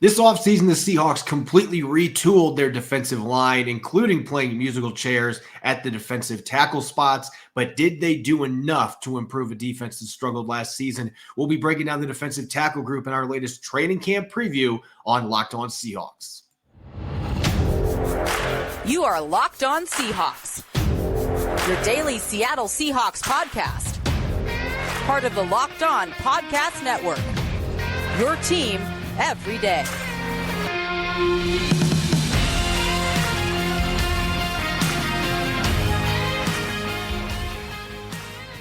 This offseason, the Seahawks completely retooled their defensive line, including playing musical chairs at the defensive tackle spots. But did they do enough to improve a defense that struggled last season? We'll be breaking down the defensive tackle group in our latest training camp preview on Locked On Seahawks. You are Locked On Seahawks, your daily Seattle Seahawks podcast. Part of the Locked On Podcast Network, your team every day.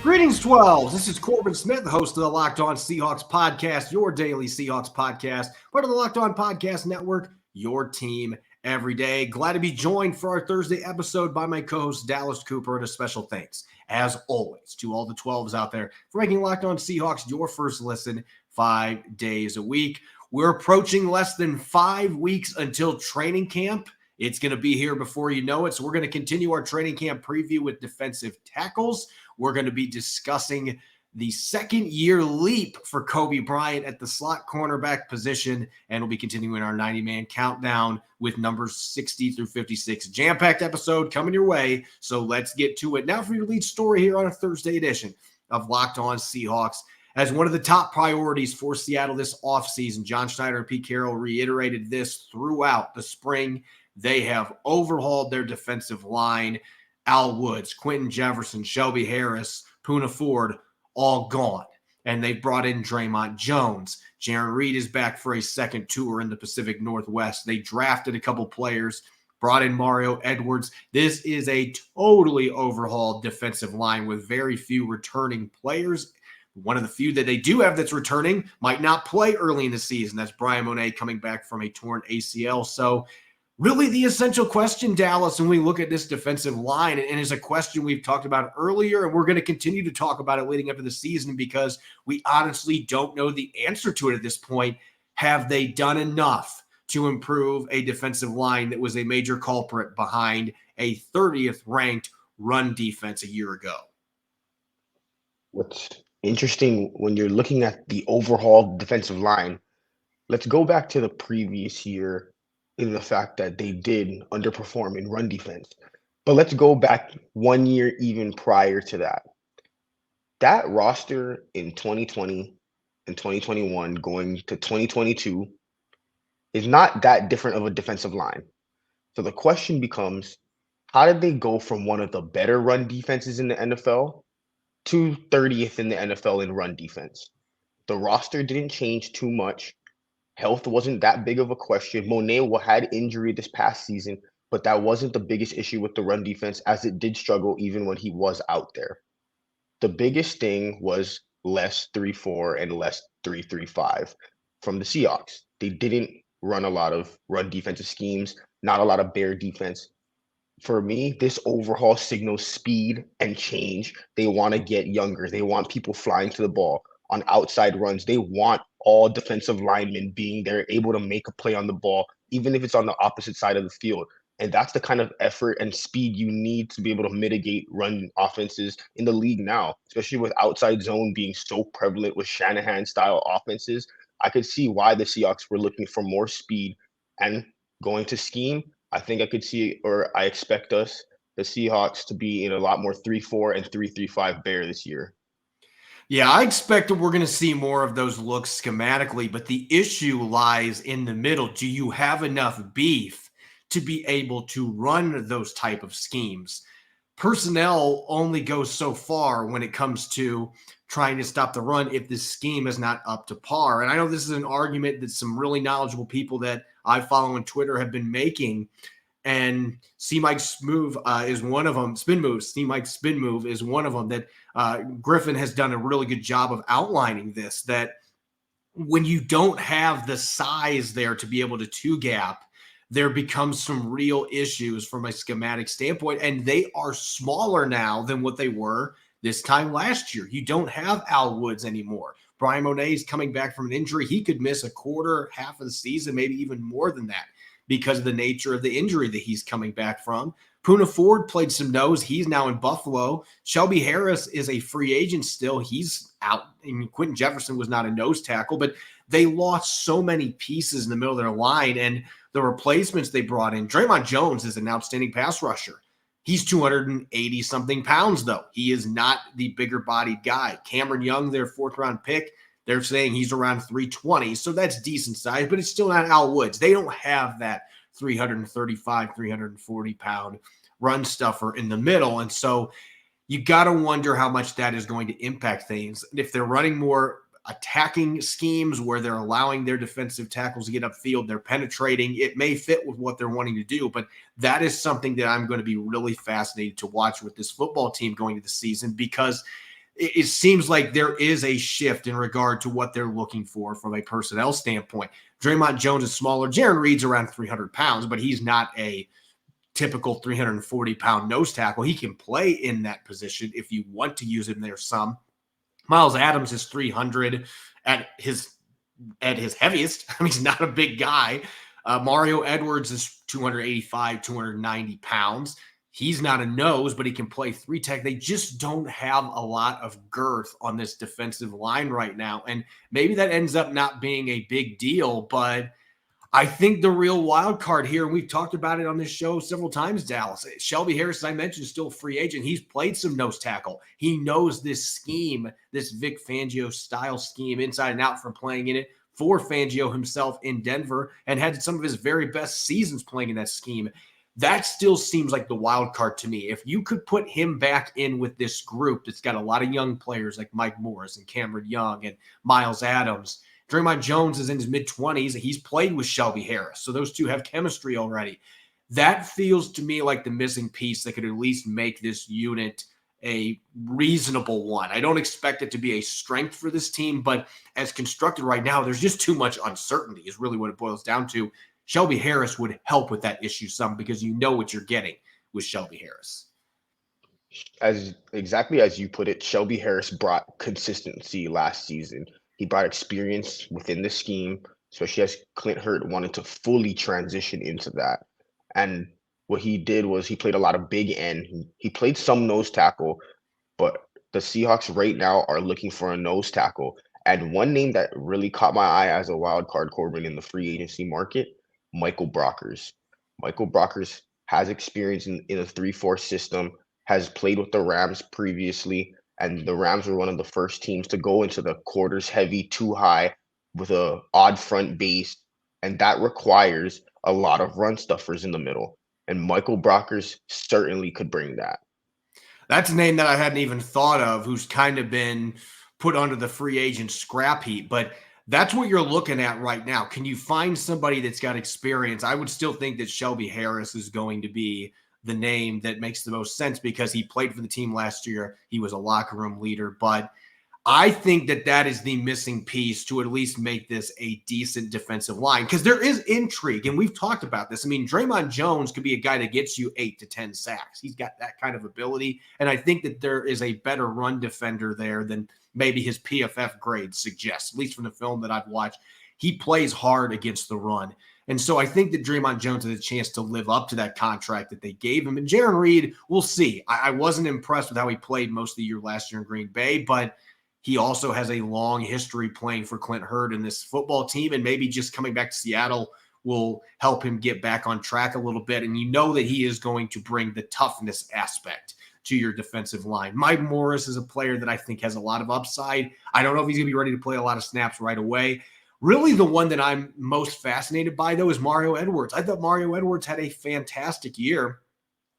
Greetings, 12s. This is Corbin Smith, the host of the Locked On Seahawks podcast, your daily Seahawks podcast, part of the Locked On Podcast Network, your team every day. Glad to be joined for our Thursday episode by my co-host Dallas Cooper, and a special thanks, as always, to all the 12s out there for making Locked On Seahawks your first listen 5 days a week. We're approaching less than 5 weeks until training camp. It's going to be here before you know it. So we're going to continue our training camp preview with defensive tackles. We're going to be discussing the second-year leap for Coby Bryant at the slot cornerback position, and we'll be continuing our 90-man countdown with numbers 60 through 56. Jam-packed episode coming your way, so let's get to it. Now for your lead story here on a Thursday edition of Locked On Seahawks. As one of the top priorities for Seattle this offseason, John Schneider and Pete Carroll reiterated this throughout the spring. They have overhauled their defensive line. Al Woods, Quentin Jefferson, Shelby Harris, Poona Ford, all gone. And they've brought in Dre'Mont Jones. Jarran Reed is back for a second tour in the Pacific Northwest. They drafted a couple players, brought in Mario Edwards. This is a totally overhauled defensive line with very few returning players. One of the few that they do have that's returning might not play early in the season. That's Bryan Mone coming back from a torn ACL. So really the essential question, Dallas, when we look at this defensive line, and is a question we've talked about earlier, and we're going to continue to talk about it leading up to the season because we honestly don't know the answer to it at this point. Have they done enough to improve a defensive line that was a major culprit behind a 30th ranked run defense a year ago? What's interesting when you're looking at the overhauled defensive line, let's go back to the previous year in the fact that they did underperform in run defense. But let's go back 1 year even prior to that. That roster in 2020 and 2021 going to 2022 is not that different of a defensive line. So the question becomes, how did they go from one of the better run defenses in the NFL to 30th in the NFL in run defense? The roster didn't change too much. Health wasn't that big of a question. Mone had injury this past season, but that wasn't the biggest issue with the run defense, as it did struggle even when he was out there. The biggest thing was less 3-4 and less 3-3-5 from the Seahawks. They didn't run a lot of run defensive schemes, not a lot of bear defense. For me, this overhaul signals speed and change. They want to get younger. They want people flying to the ball on outside runs. They want all defensive linemen being there, able to make a play on the ball, even if it's on the opposite side of the field. And that's the kind of effort and speed you need to be able to mitigate run offenses in the league now, especially with outside zone being so prevalent with Shanahan-style offenses. I could see why the Seahawks were looking for more speed and going to scheme. I think I could see, or I expect us, the Seahawks, to be in a lot more 3-4 and 3-3-5 bear this year. Yeah, I expect that we're going to see more of those looks schematically, but the issue lies in the middle. Do you have enough beef to be able to run those type of schemes? Personnel only goes so far when it comes to trying to stop the run if the scheme is not up to par. And I know this is an argument that some really knowledgeable people that I follow on Twitter have been making. And C-Mike Smooth is one of them. C-Mike Spin Move is one of them that Griffin has done a really good job of outlining this, that when you don't have the size there to be able to two-gap, there becomes some real issues from a schematic standpoint. And they are smaller now than what they were this time last year. You don't have Al Woods anymore. Bryan Mone is coming back from an injury. He could miss a quarter, half of the season, maybe even more than that, because of the nature of the injury that he's coming back from. Poona Ford played some nose. He's now in Buffalo. Shelby Harris is a free agent still. He's out. And Quentin Jefferson was not a nose tackle, but they lost so many pieces in the middle of their line, and the replacements they brought in. Dre'Mont Jones is an outstanding pass rusher. He's 280 something pounds, though. He is not the bigger bodied guy. Cameron Young, their 4th round pick, they're saying he's around 320. So that's decent size, but it's still not Al Woods. They don't have that 335, 340 pound run stuffer in the middle. And so you got to wonder how much that is going to impact things. If they're running more attacking schemes where they're allowing their defensive tackles to get upfield, they're penetrating, it may fit with what they're wanting to do. But that is something that I'm going to be really fascinated to watch with this football team going into the season, because it seems like there is a shift in regard to what they're looking for from a personnel standpoint. Dre'Mont Jones is smaller. Jarran Reed's around 300 pounds, but he's not a typical 340-pound nose tackle. He can play in that position if you want to use him there some. Miles Adams is 300 at his heaviest. I mean, he's not a big guy. Mario Edwards is 285, 290 pounds. He's not a nose, but he can play 3-tech. They just don't have a lot of girth on this defensive line right now. And maybe that ends up not being a big deal, but I think the real wild card here, and we've talked about it on this show several times, Dallas. Shelby Harris, as I mentioned, is still a free agent. He's played some nose tackle. He knows this scheme, this Vic Fangio style scheme inside and out from playing in it for Fangio himself in Denver, and had some of his very best seasons playing in that scheme. That still seems like the wild card to me. If you could put him back in with this group that's got a lot of young players like Mike Morris and Cameron Young and Miles Adams. Dre'Mont Jones is in his mid-20s. He's played with Shelby Harris, so those two have chemistry already. That feels to me like the missing piece that could at least make this unit a reasonable one. I don't expect it to be a strength for this team, but as constructed right now, there's just too much uncertainty is really what it boils down to. Shelby Harris would help with that issue some, because you know what you're getting with Shelby Harris. As exactly as you put it, Shelby Harris brought consistency last season. He brought experience within the scheme, especially as Clint Hurt wanted to fully transition into that. And what he did was he played a lot of big end. He played some nose tackle, but the Seahawks right now are looking for a nose tackle. And one name that really caught my eye as a wild card, Corbin, in the free agency market, Michael Brockers. Michael Brockers has experience in a 3-4 system, has played with the Rams previously, and the Rams were one of the first teams to go into the quarters heavy, too high, with a odd front base, and that requires a lot of run stuffers in the middle. And Michael Brockers certainly could bring that. That's a name that I hadn't even thought of, who's kind of been put under the free agent scrap heap, but that's what you're looking at right now. Can you find somebody that's got experience? I would still think that Shelby Harris is going to be the name that makes the most sense, because he played for the team last year. He was a locker room leader, but I think that that is the missing piece to at least make this a decent defensive line, because there is intrigue, and we've talked about this. I mean, Dre'Mont Jones could be a guy that gets you 8 to 10 sacks. He's got that kind of ability, and I think that there is a better run defender there than maybe his PFF grade suggests, at least from the film that I've watched. He plays hard against the run. And so I think that Dre'Mont Jones has a chance to live up to that contract that they gave him. And Jarran Reed, we'll see. I wasn't impressed with how he played most of the year last year in Green Bay, but he also has a long history playing for Clint Hurt in this football team, and maybe just coming back to Seattle will help him get back on track a little bit. And you know that he is going to bring the toughness aspect to your defensive line. Mike Morris is a player that I think has a lot of upside. I don't know if he's going to be ready to play a lot of snaps right away. Really, the one that I'm most fascinated by, though, is Mario Edwards. I thought Mario Edwards had a fantastic year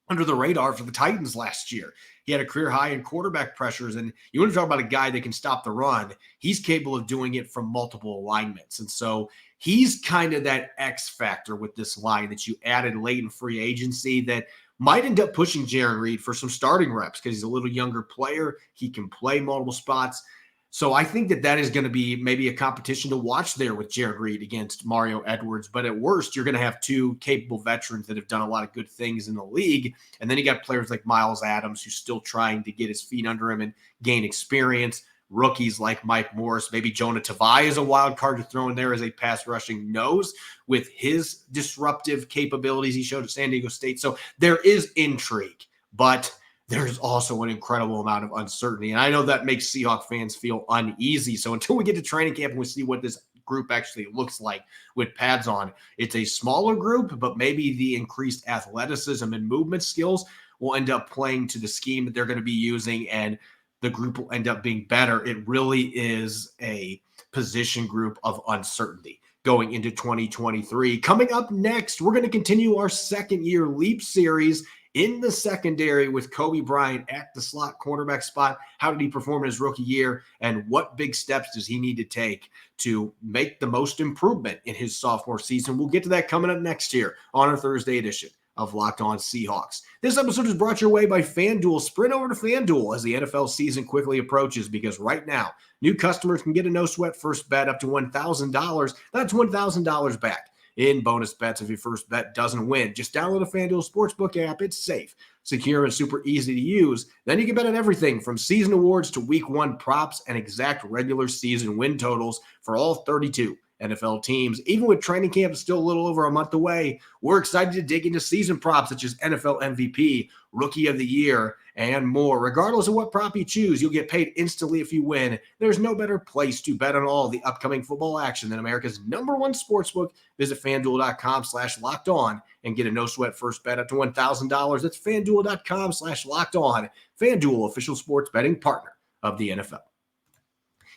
under the radar for the Titans last year. He had a career high in quarterback pressures, and you want to talk about a guy that can stop the run. He's capable of doing it from multiple alignments. And so he's kind of that X factor with this line that you added late in free agency that might end up pushing Jarran Reed for some starting reps, because he's a little younger player. He can play multiple spots. So I think that that is going to be maybe a competition to watch there with Jarran Reed against Mario Edwards. But at worst, you're going to have two capable veterans that have done a lot of good things in the league. And then you got players like Miles Adams, who's still trying to get his feet under him and gain experience. Rookies like Mike Morris, maybe Jonah Tavai is a wild card to throw in there as a pass rushing nose with his disruptive capabilities he showed at San Diego State. So there is intrigue, but there's also an incredible amount of uncertainty. And I know that makes Seahawks fans feel uneasy. So until we get to training camp and we see what this group actually looks like with pads on. It's a smaller group, but maybe the increased athleticism and movement skills will end up playing to the scheme that they're going to be using, and the group will end up being better. It really is a position group of uncertainty going into 2023. Coming up next, we're going to continue our second year leap series in the secondary with Coby Bryant at the slot cornerback spot. How did he perform in his rookie year, and what big steps does he need to take to make the most improvement in his sophomore season? We'll get to that coming up next year on our Thursday edition of Locked On Seahawks. This episode is brought your way by FanDuel. Sprint over to FanDuel as the NFL season quickly approaches, because right now, new customers can get a no-sweat first bet up to $1,000. That's $1,000 back in bonus bets if your first bet doesn't win. Just download a FanDuel Sportsbook app. It's safe, secure, and super easy to use. Then you can bet on everything from season awards to week one props and exact regular season win totals for all 32 NFL teams. Even with training camp still a little over a month away, we're excited to dig into season props such as NFL MVP, Rookie of the Year, and more. Regardless of what prop you choose, you'll get paid instantly if you win. There's no better place to bet on all the upcoming football action than America's #1 sportsbook. Visit FanDuel.com/LockedOn and get a no-sweat first bet up to $1,000. That's FanDuel.com/LockedOn. FanDuel, official sports betting partner of the NFL.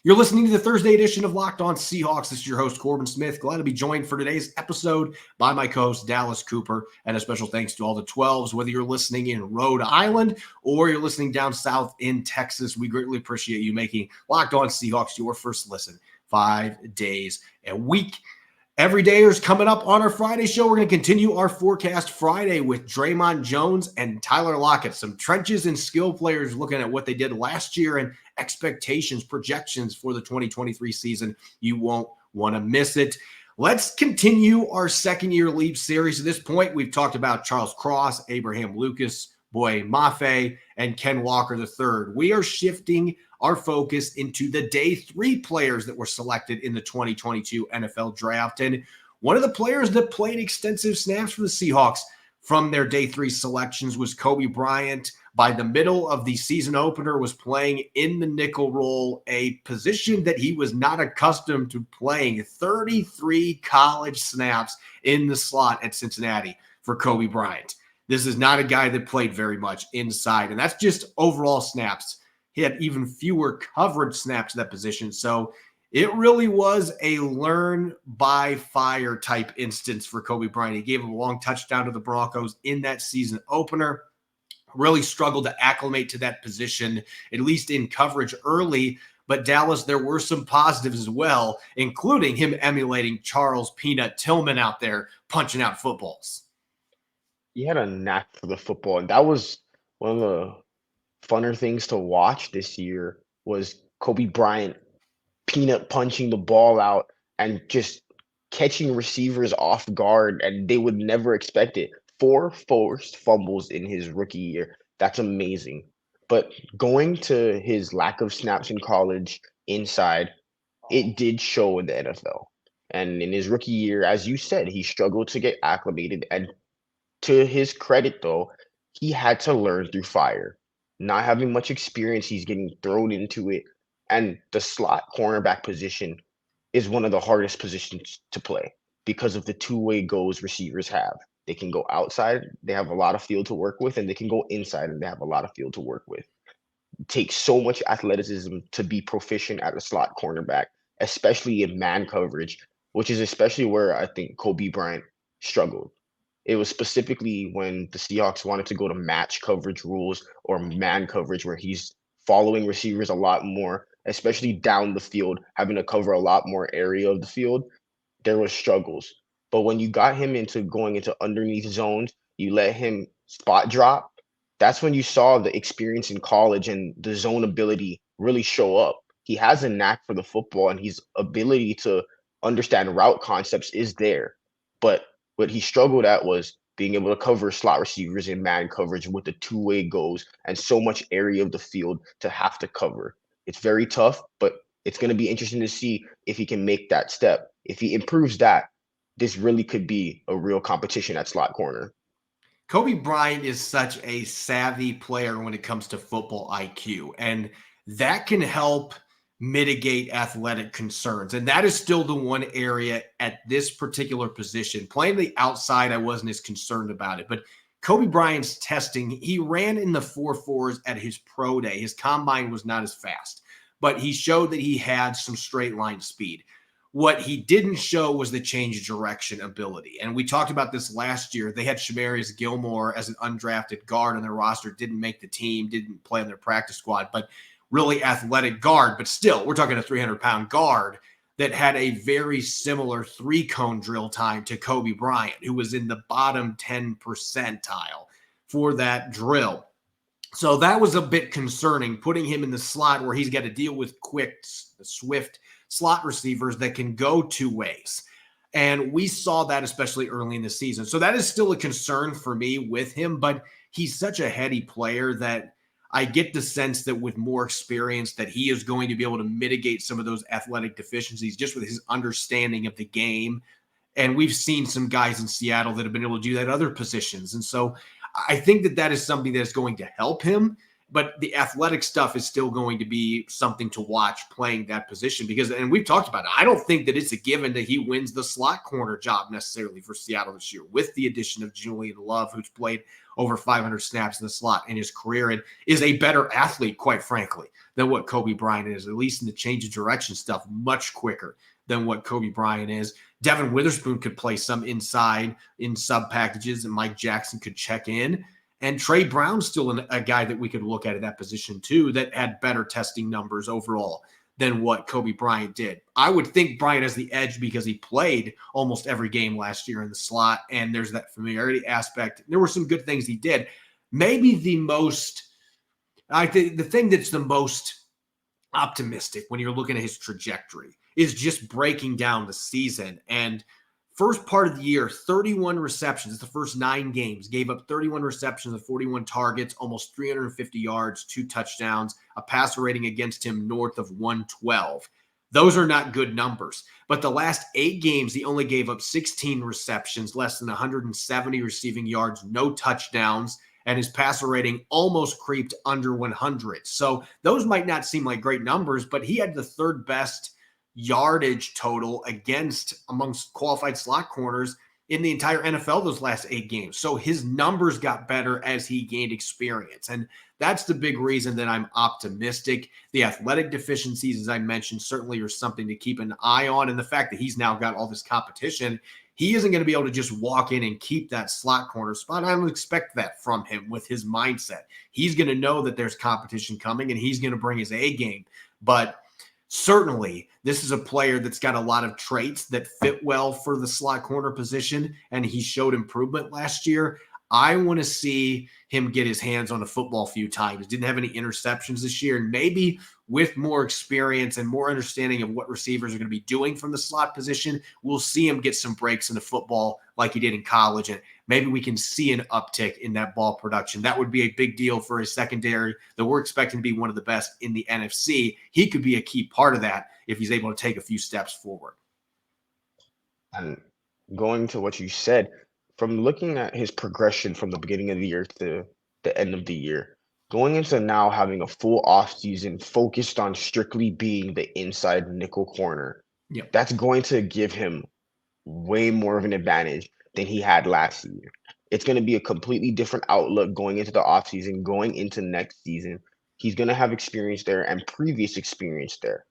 You're listening to the Thursday edition of Locked On Seahawks. This is your host, Corbin Smith. Glad to be joined for today's episode by my co-host, Dallas Cooper. And a special thanks to all the 12s, whether you're listening in Rhode Island or you're listening down south in Texas. We greatly appreciate you making Locked On Seahawks your first listen 5 days a week. Everydayers coming up on our Friday show. We're going to continue our Forecast Friday with Dre'Mont Jones and Tyler Lockett. Some trenches and skill players looking at what they did last year and expectations, projections for the 2023 season. You won't want to miss it. Let's continue our second year leap series. At this point, we've talked about Charles Cross, Abraham Lucas, Boye Mafe, and Ken Walker III. We are shifting our focus into the day 3 players that were selected in the 2022 NFL draft. And one of the players that played extensive snaps for the Seahawks from their day 3 selections was Coby Bryant. By the middle of the season opener, was playing in the nickel role, a position that he was not accustomed to playing. 33 college snaps in the slot at Cincinnati for Coby Bryant. This is not a guy that played very much inside, and that's just overall snaps. He had even fewer coverage snaps to that position. So it really was a learn by fire type instance for Coby Bryant. He gave him a long touchdown to the Broncos in that season opener. Really struggled to acclimate to that position, at least in coverage early. But Dallas, there were some positives as well, including him emulating Charles Peanut Tillman out there punching out footballs. He had a knack for the football, and that was one of the funner things to watch this year was Coby Bryant peanut punching the ball out and just catching receivers off guard, and they would never expect it. 4 forced fumbles in his rookie year. That's amazing. But going to his lack of snaps in college inside, it did show in the NFL. And in his rookie year, as you said, he struggled to get acclimated. And to his credit, though, he had to learn through fire. Not having much experience, he's getting thrown into it. And the slot cornerback position is one of the hardest positions to play because of the two-way goes receivers have. They can go outside, they have a lot of field to work with, and they can go inside and they have a lot of field to work with. It takes so much athleticism to be proficient at a slot cornerback, especially in man coverage, which is especially where I think Coby Bryant struggled. It was specifically when the Seahawks wanted to go to match coverage rules or man coverage, where he's following receivers a lot more, especially down the field, having to cover a lot more area of the field. There were struggles. But when you got him into going into underneath zones, you let him spot drop, that's when you saw the experience in college and the zone ability really show up. He has a knack for the football, and his ability to understand route concepts is there. But what he struggled at was being able to cover slot receivers in man coverage with the two-way goes and so much area of the field to have to cover. It's very tough, but it's going to be interesting to see if he can make that step. If he improves that, this really could be a real competition at slot corner. Coby Bryant is such a savvy player when it comes to football IQ, and that can help mitigate athletic concerns. And that is still the one area at this particular position. Playing the outside, I wasn't as concerned about it. But Coby Bryant's testing, he ran in the 4.4s at his pro day. His combine was not as fast, but he showed that he had some straight line speed. What he didn't show was the change of direction ability. And we talked about this last year. They had Shamarius Gilmore as an undrafted guard on their roster, didn't make the team, didn't play on their practice squad, but really athletic guard. But still, we're talking a 300-pound guard that had a very similar 3-cone drill time to Coby Bryant, who was in the bottom 10 percentile for that drill. So that was a bit concerning, putting him in the slot where he's got to deal with quick, swift slot receivers that can go two ways. And we saw that especially early in the season. So that is still a concern for me with him, but he's such a heady player that I get the sense that with more experience that he is going to be able to mitigate some of those athletic deficiencies just with his understanding of the game. And we've seen some guys in Seattle that have been able to do that at other positions. And so I think that that is something that's going to help him, but the athletic stuff is still going to be something to watch playing that position because, and we've talked about it, I don't think that it's a given that he wins the slot corner job necessarily for Seattle this year with the addition of Julian Love, who's played over 500 snaps in the slot in his career and is a better athlete, quite frankly, than what Coby Bryant is, at least in the change of direction stuff, much quicker than what Coby Bryant is. Devin Witherspoon could play some inside in sub packages and Mike Jackson could check in. And Trey Brown's still a guy that we could look at that position too that had better testing numbers overall than what Coby Bryant did. I would think Bryant has the edge because he played almost every game last year in the slot, and there's that familiarity aspect. There were some good things he did. Maybe I think the thing that's the most optimistic when you're looking at his trajectory is just breaking down the season. And first part of the year, 31 receptions. The first 9 games gave up 31 receptions of 41 targets, almost 350 yards, 2 touchdowns, a passer rating against him north of 112. Those are not good numbers. But the last 8 games, he only gave up 16 receptions, less than 170 receiving yards, no touchdowns, and his passer rating almost creeped under 100. So those might not seem like great numbers, but he had the 3rd best yardage total amongst qualified slot corners in the entire NFL those last 8 games. So his numbers got better as he gained experience. And that's the big reason that I'm optimistic. The athletic deficiencies, as I mentioned, certainly are something to keep an eye on. And the fact that he's now got all this competition, he isn't going to be able to just walk in and keep that slot corner spot. I don't expect that from him with his mindset. He's going to know that there's competition coming and he's going to bring his A game. But certainly, this is a player that's got a lot of traits that fit well for the slot corner position, and he showed improvement last year. I want to see him get his hands on a football a few times. Didn't have any interceptions this year, and maybe with more experience and more understanding of what receivers are going to be doing from the slot position, we'll see him get some breaks in the football like he did in college, and maybe we can see an uptick in that ball production. That would be a big deal for his secondary that we're expecting to be one of the best in the NFC. He could be a key part of that if he's able to take a few steps forward. And going to what you said, from looking at his progression from the beginning of the year to the end of the year, going into now having a full offseason focused on strictly being the inside nickel corner, that's going to give him way more of an advantage than he had last year. It's going to be a completely different outlook going into the offseason, going into next season. He's going to have experience there and previous experience there.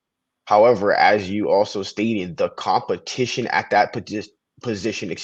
However, as you also stated, the competition at that position,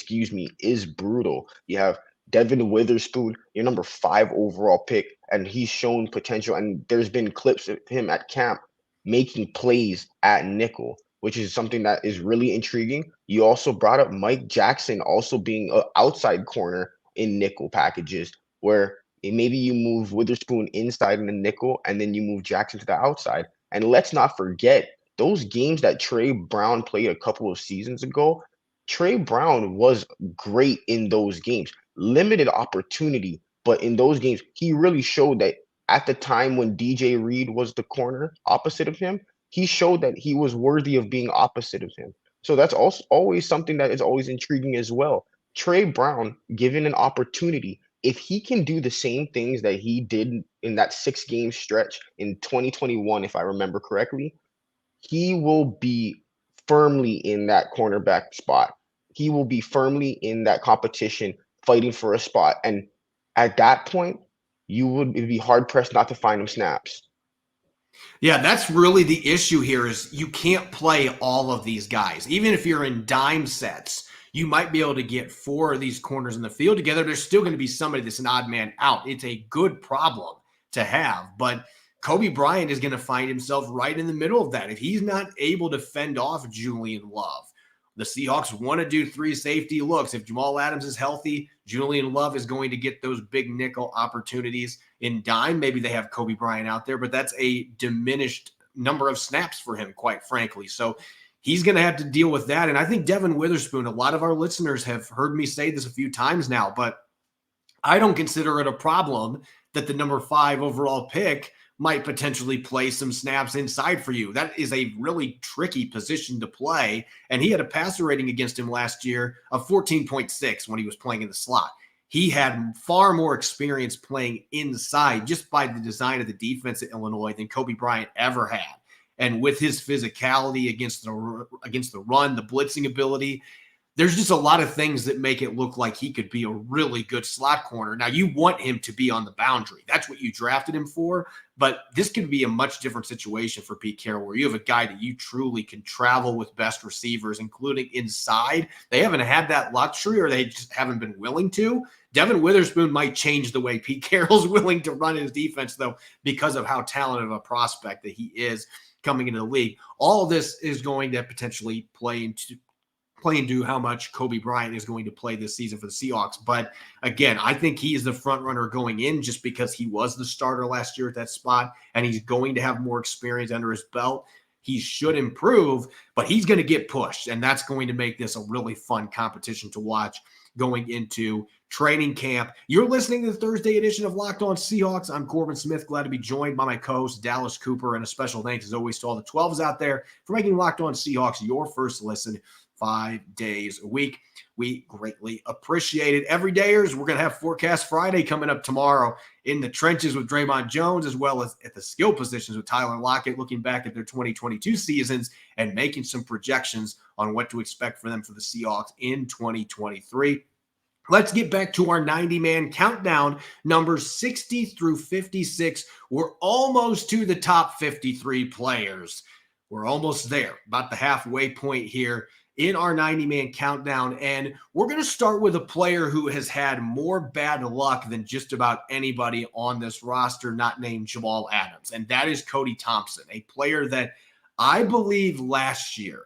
is brutal. You have Devin Witherspoon, your number 5 overall pick, and he's shown potential. And there's been clips of him at camp making plays at nickel, which is something that is really intriguing. You also brought up Mike Jackson also being an outside corner in nickel packages, where maybe you move Witherspoon inside in the nickel and then you move Jackson to the outside. And let's not forget those games that Trey Brown played a couple of seasons ago. Trey Brown was great in those games, limited opportunity, but in those games, he really showed that at the time when DJ Reed was the corner opposite of him, he showed that he was worthy of being opposite of him. So that's also always something that is always intriguing as well. Trey Brown, given an opportunity, if he can do the same things that he did in that 6-game stretch in 2021, if I remember correctly, he will be firmly in that cornerback spot. He will be firmly in that competition, fighting for a spot. And at that point, it'd be hard pressed not to find him snaps. Yeah, that's really the issue here is you can't play all of these guys. Even if you're in dime sets, you might be able to get 4 of these corners in the field together. There's still going to be somebody that's an odd man out. It's a good problem to have, but Coby Bryant is going to find himself right in the middle of that. If he's not able to fend off Julian Love, the Seahawks want to do 3 safety looks. If Jamal Adams is healthy, Julian Love is going to get those big nickel opportunities in dime. Maybe they have Coby Bryant out there, but that's a diminished number of snaps for him, quite frankly. So he's going to have to deal with that. And I think Devin Witherspoon, a lot of our listeners have heard me say this a few times now, but I don't consider it a problem that the number 5 overall pick might potentially play some snaps inside for you. That is a really tricky position to play. And he had a passer rating against him last year of 14.6 when he was playing in the slot. He had far more experience playing inside just by the design of the defense at Illinois than Coby Bryant ever had. And with his physicality against the run, the blitzing ability, there's just a lot of things that make it look like he could be a really good slot corner. Now, you want him to be on the boundary. That's what you drafted him for. But this could be a much different situation for Pete Carroll, where you have a guy that you truly can travel with best receivers, including inside. They haven't had that luxury, or they just haven't been willing to. Devin Witherspoon might change the way Pete Carroll's willing to run his defense, though, because of how talented of a prospect that he is coming into the league. All of this is going to potentially play into how much Coby Bryant is going to play this season for the Seahawks. But again, I think he is the front runner going in just because he was the starter last year at that spot, and he's going to have more experience under his belt. He should improve, but he's going to get pushed, and that's going to make this a really fun competition to watch going into training camp. You're listening to the Thursday edition of Locked On Seahawks. I'm Corbin Smith, glad to be joined by my co-host Dallas Cooper, and a special thanks as always to all the 12s out there for making Locked On Seahawks your first listen 5 days a week. We greatly appreciate it. Everydayers, we're going to have Forecast Friday coming up tomorrow in the trenches with Dre'Mont Jones, as well as at the skill positions with Tyler Lockett, looking back at their 2022 seasons and making some projections on what to expect for them for the Seahawks in 2023. Let's get back to our 90-man countdown, numbers 60 through 56. We're almost to the top 53 players. We're almost there, about the halfway point here in our 90-man countdown. And we're going to start with a player who has had more bad luck than just about anybody on this roster, not named Jamal Adams. And that is Cody Thompson, a player that I believe last year,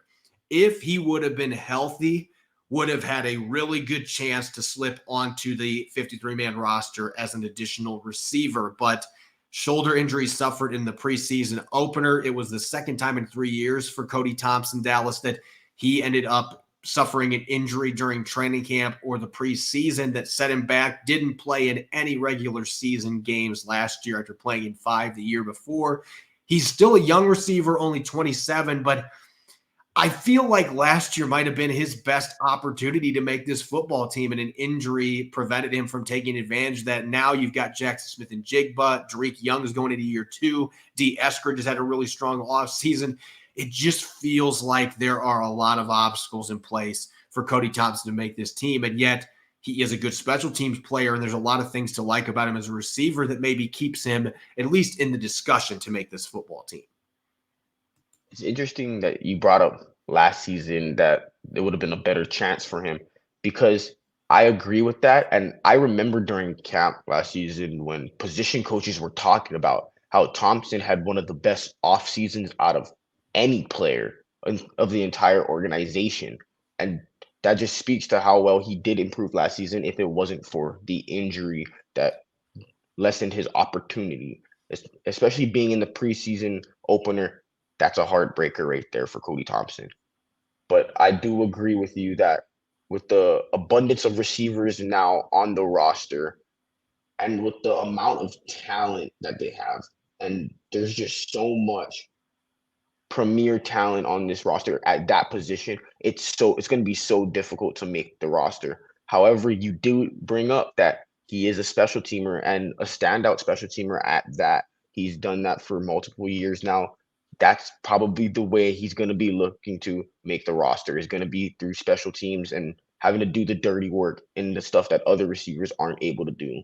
if he would have been healthy, would have had a really good chance to slip onto the 53-man roster as an additional receiver. But shoulder injury suffered in the preseason opener. It was the second time in 3 years for Cody Thompson, Dallas, that he ended up suffering an injury during training camp or the preseason that set him back. Didn't play in any regular season games last year after playing in 5 the year before. He's still a young receiver, only 27, but I feel like last year might have been his best opportunity to make this football team, and an injury prevented him from taking advantage of that. Now you've got Jackson Smith and Jigba. Tariq Young is going into year 2. D. Eskridge has had a really strong offseason. It just feels like there are a lot of obstacles in place for Cody Thompson to make this team, and yet he is a good special teams player, and there's a lot of things to like about him as a receiver that maybe keeps him at least in the discussion to make this football team. It's interesting that you brought up last season that it would have been a better chance for him, because I agree with that. And I remember during camp last season when position coaches were talking about how Thompson had one of the best off seasons out of any player of the entire organization. And that just speaks to how well he did improve last season if it wasn't for the injury that lessened his opportunity, especially being in the preseason opener. That's a heartbreaker right there for Cody Thompson. But I do agree with you that with the abundance of receivers now on the roster and with the amount of talent that they have, and there's just so much premier talent on this roster at that position, it's going to be so difficult to make the roster. However, you do bring up that he is a special teamer and a standout special teamer at that. He's done that for multiple years now. that's probably the way he's going to be looking to make the roster, is going to be through special teams and having to do the dirty work and the stuff that other receivers aren't able to do.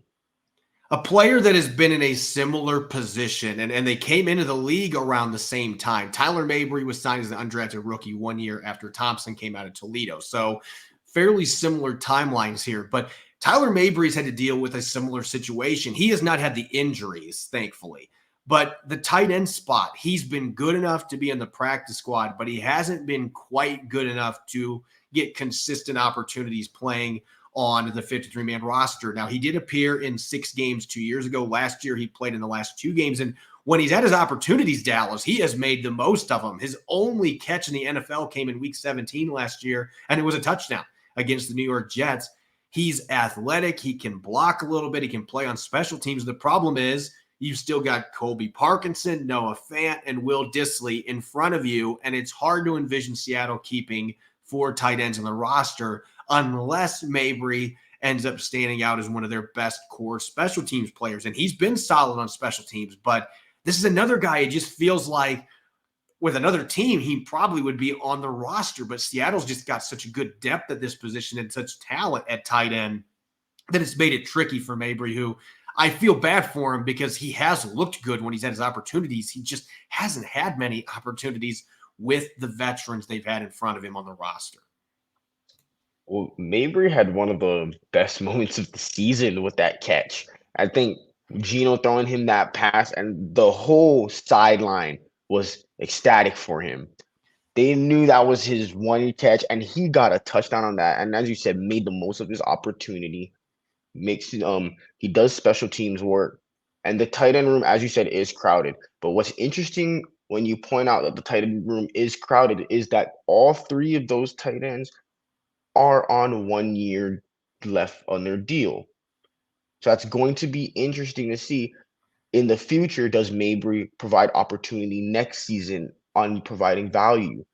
A player that has been in a similar position, and they came into the league around the same time. Tyler Mabry was signed as an undrafted rookie 1 year after Thompson came out of Toledo. So fairly similar timelines here. But Tyler Mabry's had to deal with a similar situation. He has not had the injuries, thankfully. But the tight end spot, he's been good enough to be in the practice squad, but he hasn't been quite good enough to get consistent opportunities playing on the 53-man roster. Now, he did appear in 6 games 2 years ago. Last year, he played in the last 2 games. And when he's had his opportunities, Dallas, he has made the most of them. His only catch in the NFL came in week 17 last year, and it was a touchdown against the New York Jets. He's athletic. He can block a little bit. He can play on special teams. The problem is you've still got Colby Parkinson, Noah Fant, and Will Dissly in front of you, and it's hard to envision Seattle keeping 4 tight ends on the roster unless Mabry ends up standing out as one of their best core special teams players. And he's been solid on special teams, but this is another guy, it just feels like with another team, he probably would be on the roster, but Seattle's just got such a good depth at this position and such talent at tight end that it's made it tricky for Mabry, who I feel bad for him because he has looked good when he's had his opportunities. He just hasn't had many opportunities with the veterans they've had in front of him on the roster. Well, Mabry had one of the best moments of the season with that catch. I think Gino throwing him that pass and the whole sideline was ecstatic for him. They knew that was his one catch, and he got a touchdown on that. And as you said, made the most of his opportunity. He does special teams work, and the tight end room, as you said, is crowded. But what's interesting when you point out that the tight end room is crowded is that all 3 of those tight ends are on 1 year left on their deal. So that's going to be interesting to see in the future. Does Mabry provide opportunity next season on providing value?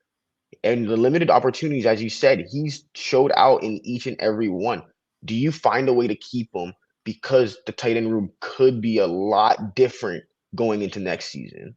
And the limited opportunities, as you said, he's showed out in each and every one. Do you find a way to keep him? Because the tight end room could be a lot different going into next season.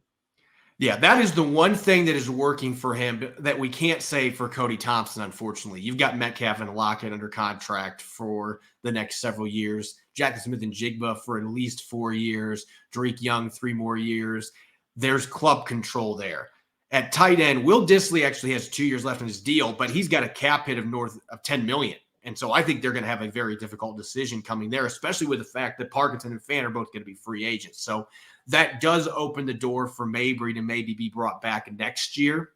Yeah, that is the one thing that is working for him that we can't say for Cody Thompson, unfortunately. You've got Metcalf and Lockett under contract for the next several years. Jackson Smith and Jigba for at least 4 years. Drake Young, 3 more years. There's club control there. At tight end, Will Dissly actually has 2 years left in his deal, but he's got a cap hit of north of $10 million. And so I think they're going to have a very difficult decision coming there, especially with the fact that Parkinson and Fant are both going to be free agents. So that does open the door for Mabry to maybe be brought back next year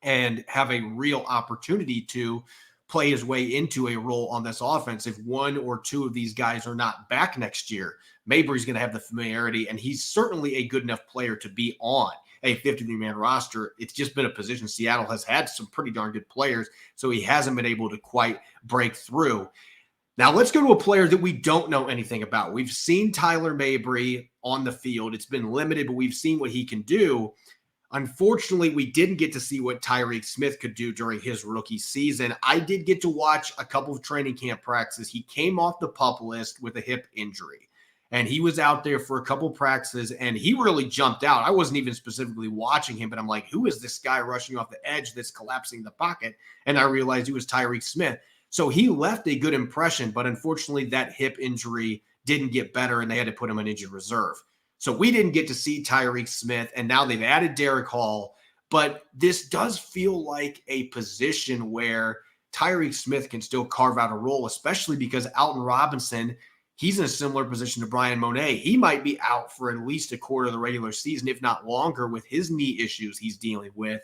and have a real opportunity to play his way into a role on this offense. If 1 or 2 of these guys are not back next year, Mabry's going to have the familiarity, and he's certainly a good enough player to be on a 53-man roster. It's just been a position Seattle has had some pretty darn good players, so he hasn't been able to quite break through. Now let's go to a player that we don't know anything about. We've seen Tyler Mabry on the field. It's been limited, but we've seen what he can do. Unfortunately, we didn't get to see what Tyree Smith could do during his rookie season. I did get to watch a couple of training camp practices. He came off the PUP list with a hip injury, and he was out there for a couple practices, and he really jumped out. I wasn't even specifically watching him, but I'm like, who is this guy rushing off the edge that's collapsing the pocket? And I realized he was Tyree Smith. So he left a good impression, but unfortunately that hip injury didn't get better, and they had to put him on injured reserve. So we didn't get to see Tyreek Smith, and now they've added Derek Hall. But this does feel like a position where Tyreek Smith can still carve out a role, especially because Alton Robinson, he's in a similar position to Brian Monet. He might be out for at least a quarter of the regular season, if not longer, with his knee issues he's dealing with.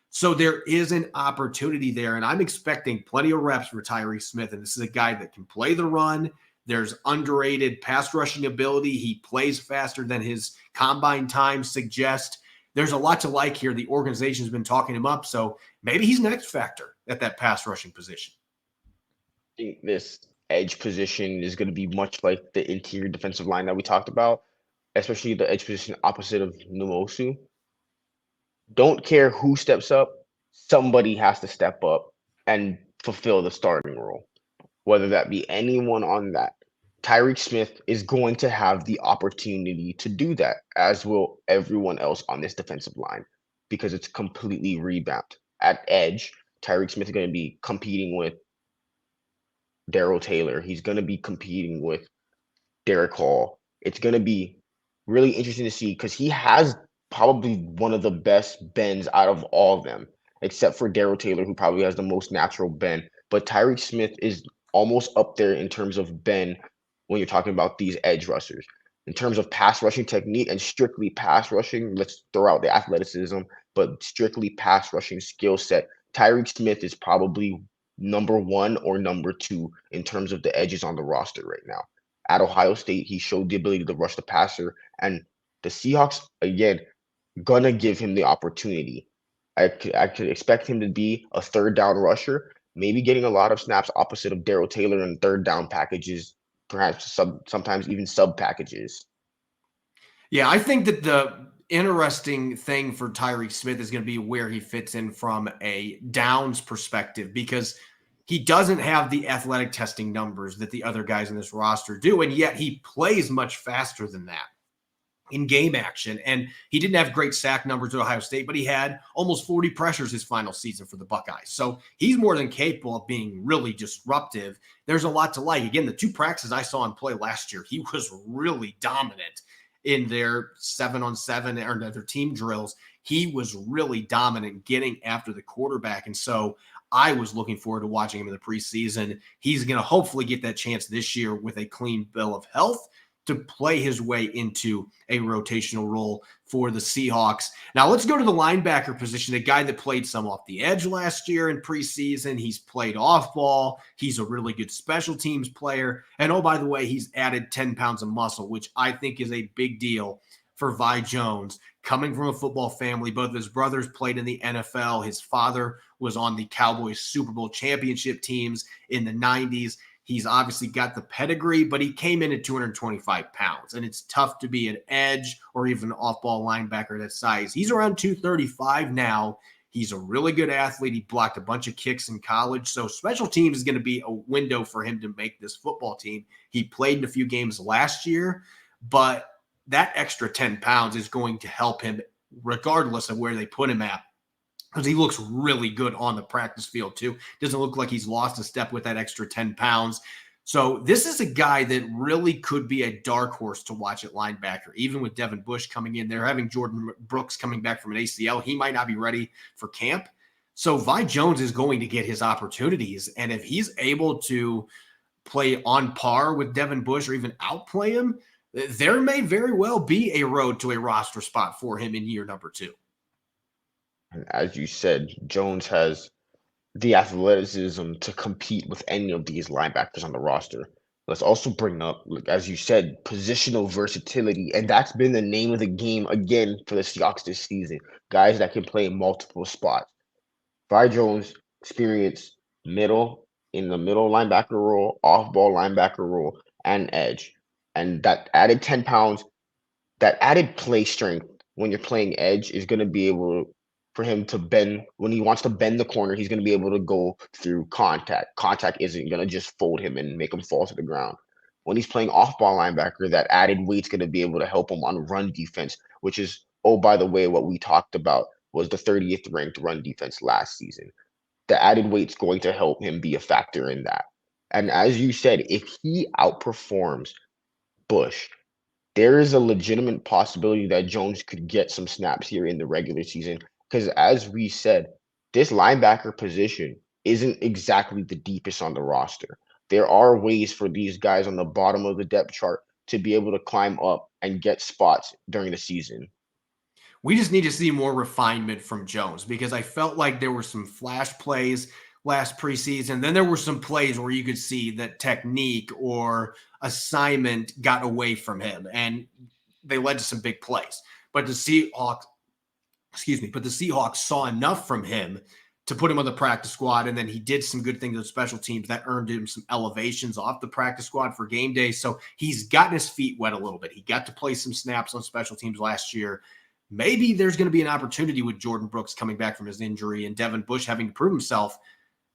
So there is an opportunity there, and I'm expecting plenty of reps for Tyree Smith, and this is a guy that can play the run. There's underrated pass rushing ability. He plays faster than his combine time suggests. There's a lot to like here. The organization's been talking him up, so maybe he's an X factor at that pass rushing position. I think this edge position is going to be much like the interior defensive line that we talked about, especially the edge position opposite of Numosu. Don't care who steps up, somebody has to step up and fulfill the starting role, whether that be anyone on that. Tyreek Smith is going to have the opportunity to do that, as will everyone else on this defensive line. because it's completely revamped. At edge, Tyree Smith is going to be competing with Darrell Taylor. He's going to be competing with Derek Hall. It's going to be really interesting to see because he has probably one of the best bends out of all of them, except for Darrell Taylor, who probably has the most natural bend. But Tyree Smith is almost up there in terms of bend when you're talking about these edge rushers. In terms of pass rushing technique and strictly pass rushing, let's throw out the athleticism, but strictly pass rushing skill set, Tyree Smith is probably number one or number two in terms of the edges on the roster right now. At Ohio State, he showed the ability to rush the passer, and the Seahawks, again, gonna give him the opportunity. I could expect him to be a third down rusher, maybe getting a lot of snaps opposite of Darrell Taylor in third down packages, perhaps sometimes even sub packages. Yeah, I think that the interesting thing for Tyree Smith is going to be where he fits in from a downs perspective, because he doesn't have the athletic testing numbers that the other guys in this roster do, and yet he plays much faster than that in game action. And he didn't have great sack numbers at Ohio State, but he had almost 40 pressures his final season for the Buckeyes. So he's more than capable of being really disruptive. There's a lot to like. Again, the two practices I saw him play last year, he was really dominant in their 7-on-7 or their team drills. He was really dominant getting after the quarterback. And so I was looking forward to watching him in the preseason. He's going to hopefully get that chance this year with a clean bill of health to play his way into a rotational role for the Seahawks. Now let's go to the linebacker position, a guy that played some off the edge last year in preseason. He's played off ball. He's a really good special teams player. And oh, by the way, he's added 10 pounds of muscle, which I think is a big deal for Vi Jones. Coming from a football family, both of his brothers played in the NFL. His father was on the Cowboys Super Bowl championship teams in the 90s. He's obviously got the pedigree, but he came in at 225 pounds, and it's tough to be an edge or even an off-ball linebacker that size. He's around 235 now. He's a really good athlete. He blocked a bunch of kicks in college, so special teams is going to be a window for him to make this football team. He played in a few games last year, but that extra 10 pounds is going to help him regardless of where they put him at, because he looks really good on the practice field too. Doesn't look like he's lost a step with that extra 10 pounds. So this is a guy that really could be a dark horse to watch at linebacker, even with Devin Bush coming in. They're having Jordan Brooks coming back from an ACL. He might not be ready for camp. So Vi Jones is going to get his opportunities. And if he's able to play on par with Devin Bush or even outplay him, there may very well be a road to a roster spot for him in year number 2. And as you said, Jones has the athleticism to compete with any of these linebackers on the roster. Let's also bring up, as you said, positional versatility. And that's been the name of the game again for the Seahawks this season. Guys that can play in multiple spots. Vi Jones experienced in the middle linebacker role, off-ball linebacker role, and edge. And that added 10 pounds, that added play strength when you're playing edge is going to be able for him to bend. When he wants to bend the corner, he's going to be able to go through contact. Contact isn't going to just fold him and make him fall to the ground. When he's playing off-ball linebacker, that added weight's going to be able to help him on run defense, which is, oh, by the way, what we talked about was the 30th ranked run defense last season. The added weight's going to help him be a factor in that. And as you said, if he outperforms Bush, there is a legitimate possibility that Jones could get some snaps here in the regular season. Because as we said, this linebacker position isn't exactly the deepest on the roster. There are ways for these guys on the bottom of the depth chart to be able to climb up and get spots during the season. We just need to see more refinement from Jones, because I felt like there were some flash plays last preseason. Then there were some plays where you could see that technique or assignment got away from him, and they led to some big plays. But the Seahawks saw enough from him to put him on the practice squad, and then he did some good things with special teams that earned him some elevations off the practice squad for game day. So he's gotten his feet wet a little bit. He got to play some snaps on special teams last year. Maybe there's going to be an opportunity with Jordan Brooks coming back from his injury and Devin Bush having to prove himself.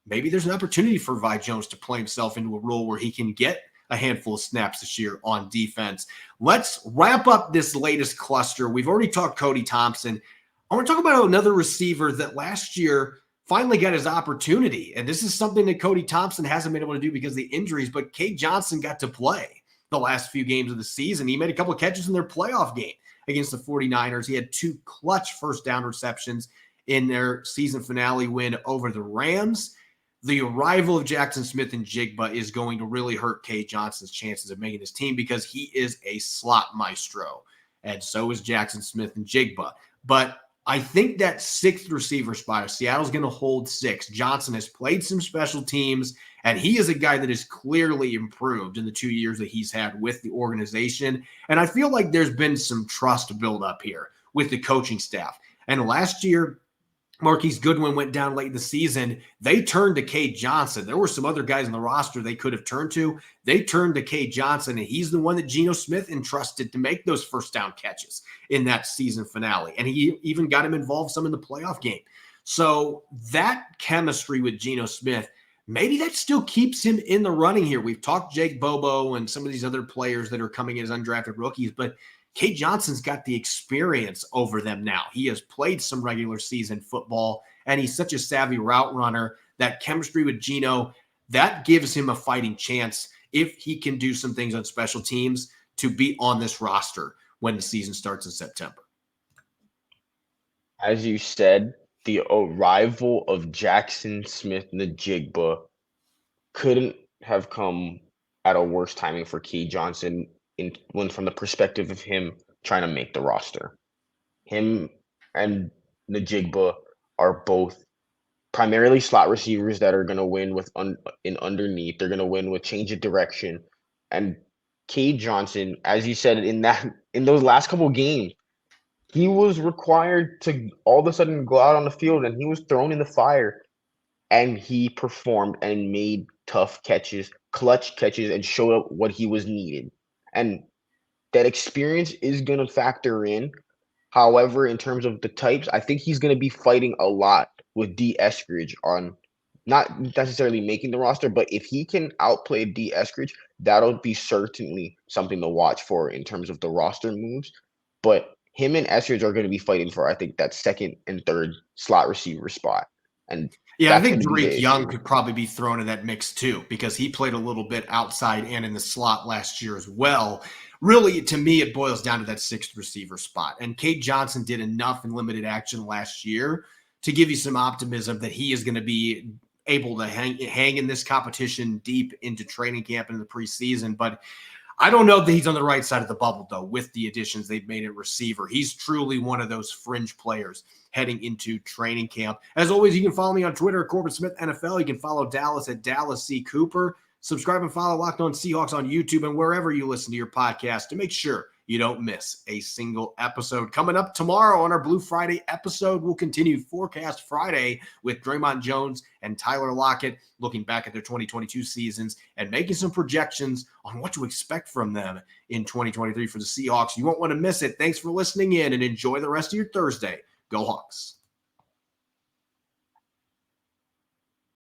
Maybe there's an opportunity for Vi Jones to play himself into a role where he can get a handful of snaps this year on defense. Let's wrap up this latest cluster. We've already talked Cody Thompson. I want to talk about another receiver that last year finally got his opportunity. And this is something that Cody Thompson hasn't been able to do because of the injuries, but Cade Johnson got to play the last few games of the season. He made a couple of catches in their playoff game against the 49ers. He had 2 clutch first down receptions in their season finale win over the Rams. The arrival of Jackson Smith and Jigba is going to really hurt Cade Johnson's chances of making this team because he is a slot maestro, and so is Jackson Smith and Jigba. But I think that 6th receiver spot, if Seattle's going to hold 6, Johnson has played some special teams, and he is a guy that has clearly improved in the 2 years that he's had with the organization. And I feel like there's been some trust build up here with the coaching staff. And last year, Marquise Goodwin went down late in the season. They turned to Cade Johnson. There were some other guys in the roster they could have turned to. They turned to Cade Johnson, and he's the one that Geno Smith entrusted to make those first down catches in that season finale. And he even got him involved some in the playoff game. So that chemistry with Geno Smith, maybe that still keeps him in the running here. We've talked Jake Bobo and some of these other players that are coming in as undrafted rookies, but Cade Johnson's got the experience over them now. He has played some regular season football, and he's such a savvy route runner. That chemistry with Geno, that gives him a fighting chance if he can do some things on special teams to be on this roster when the season starts in September. As you said, the arrival of Jackson Smith-Njigba couldn't have come at a worse timing for Cade Johnson when from the perspective of him trying to make the roster. Him and Njigba are both primarily slot receivers that are going to win with underneath. They're going to win with change of direction. And Cade Johnson, as you said, in those last couple of games, he was required to all of a sudden go out on the field, and he was thrown in the fire, and he performed and made tough catches, clutch catches, and showed up what he was needed. And that experience is going to factor in. However, in terms of the types, I think he's going to be fighting a lot with D. Eskridge on not necessarily making the roster, but if he can outplay D. Eskridge, that'll be certainly something to watch for in terms of the roster moves. But him and Eskridge are going to be fighting for, I think, that 2nd and 3rd slot receiver spot. And yeah, I think Drake Young could probably be thrown in that mix too, because he played a little bit outside and in the slot last year as well. Really, to me, it boils down to that 6th receiver spot. And Cade Johnson did enough in limited action last year to give you some optimism that he is going to be able to hang in this competition deep into training camp and in the preseason. But I don't know that he's on the right side of the bubble, though, with the additions they've made at receiver. He's truly one of those fringe players heading into training camp. As always, you can follow me on Twitter at Corbin Smith NFL. You can follow Dallas at Dallas C. Cooper. Subscribe and follow Locked On Seahawks on YouTube and wherever you listen to your podcast to make sure you don't miss a single episode. Coming up tomorrow on our Blue Friday episode, we'll continue Forecast Friday with Dre'Mont Jones and Tyler Lockett, looking back at their 2022 seasons and making some projections on what to expect from them in 2023 for the Seahawks. You won't want to miss it. Thanks for listening in and enjoy the rest of your Thursday. Go Hawks.